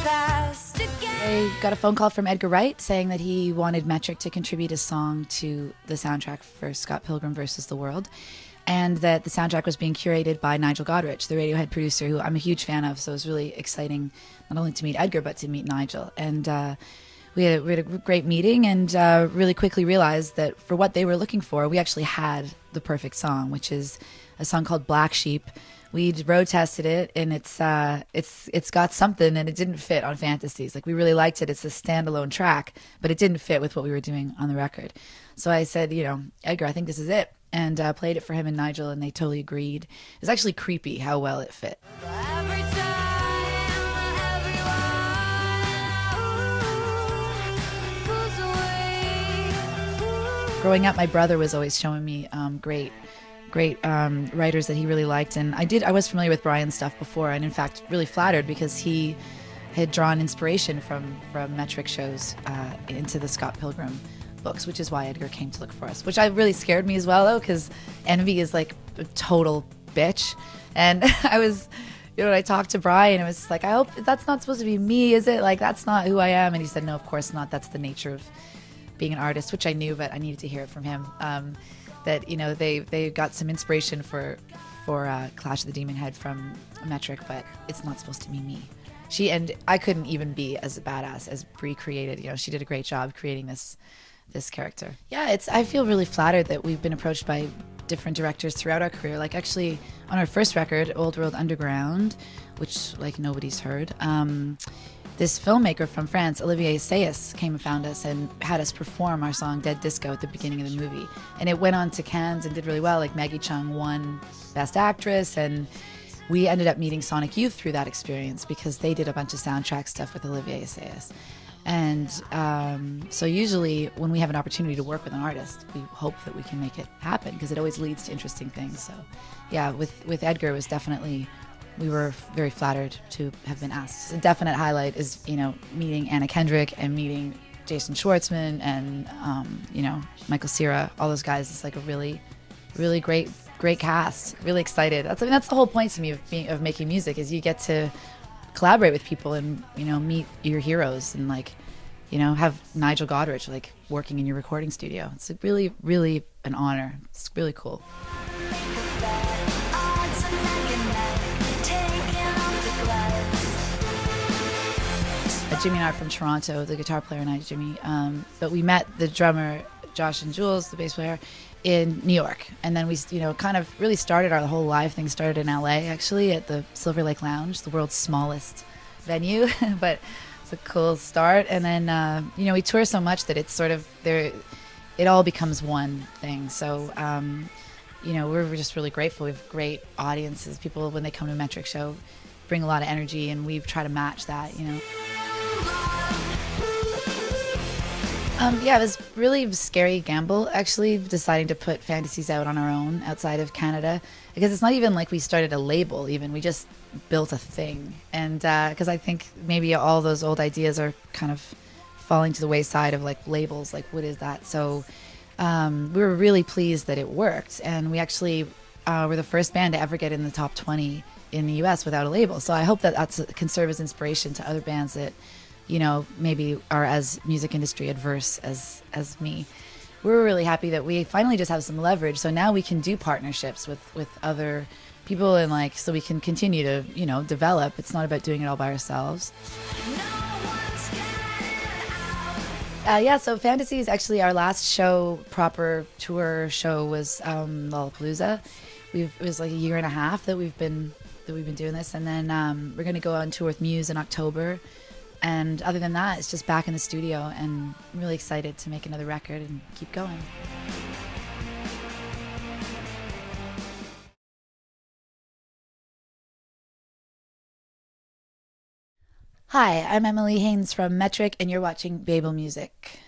I got a phone call from Edgar Wright saying that he wanted Metric to contribute a song to the soundtrack for Scott Pilgrim vs. the World, and that the soundtrack was being curated by Nigel Godrich, the Radiohead producer, who I'm a huge fan of. So it was really exciting not only to meet Edgar, but to meet Nigel. And we had a great meeting, and really quickly realized that for what they were looking for, we actually had the perfect song, which is a song called Black Sheep. We road tested it, and it's got something, and it didn't fit on Fantasies. Like, we really liked it. It's a standalone track, but it didn't fit with what we were doing on the record. So I said, Edgar, I think this is it, and played it for him and Nigel, and they totally agreed. It was actually creepy how well it fit. Growing up, my brother was always showing me great writers that he really liked, and I was familiar with Brian's stuff before, and in fact really flattered because he had drawn inspiration from Metric shows into the Scott Pilgrim books, which is why Edgar came to look for us, which really scared me as well, though, because Envy is like a total bitch. And I was, I talked to Brian, and it was like, I hope that's not supposed to be me, is it? Like, that's not who I am. And he said, no, of course not. That's the nature of being an artist, which I knew, but I needed to hear it from him. That they got some inspiration for Clash of the Demon Head from Metric, but it's not supposed to be me. And I couldn't even be as badass as Brie created. She did a great job creating this character. Yeah, I feel really flattered that we've been approached by different directors throughout our career. Like, actually, on our first record, Old World Underground, which like nobody's heard. This filmmaker from France, Olivier Assayas, came and found us and had us perform our song Dead Disco at the beginning of the movie. And it went on to Cannes and did really well. Like, Maggie Cheung won Best Actress, and we ended up meeting Sonic Youth through that experience because they did a bunch of soundtrack stuff with Olivier Assayas. And so usually when we have an opportunity to work with an artist, we hope that we can make it happen because it always leads to interesting things. So yeah, with Edgar, it was definitely... we were very flattered to have been asked. A definite highlight is, meeting Anna Kendrick and meeting Jason Schwartzman and, Michael Cera, all those guys. It's like a really, really great cast. Really excited. That's the whole point to me of making music, is you get to collaborate with people and, meet your heroes and have Nigel Godrich working in your recording studio. It's really, really an honor. It's really cool. Jimmy and I are from Toronto, the guitar player and I, Jimmy. But we met the drummer, Josh and Jules, the bass player, in New York. And then we, kind of really started, our whole live thing started in LA, actually, at the Silver Lake Lounge, the world's smallest venue. But it's a cool start. And then, we tour so much that it's sort of, it all becomes one thing. So, we're just really grateful. We have great audiences. People, when they come to a Metric show, bring a lot of energy, and we try to match that, Yeah, it was really a scary gamble, actually, deciding to put Fantasies out on our own outside of Canada, because it's not even like we started a label even, we just built a thing. And because I think maybe all those old ideas are kind of falling to the wayside of labels, what is that? So we were really pleased that it worked, and we actually were the first band to ever get in the top 20 in the US without a label. So I hope that can serve as inspiration to other bands that maybe are as music industry adverse as me. We're really happy that we finally just have some leverage, so now we can do partnerships with other people, and so we can continue to develop. It's not about doing it all by ourselves. Yeah, so Fantasies, actually our last show, proper tour show, was Lollapalooza. It was like a year and a half that we've been doing this, and then we're going to go on tour with Muse in October. And other than that, it's just back in the studio, and I'm really excited to make another record and keep going. Hi, I'm Emily Haynes from Metric, and you're watching Babel Music.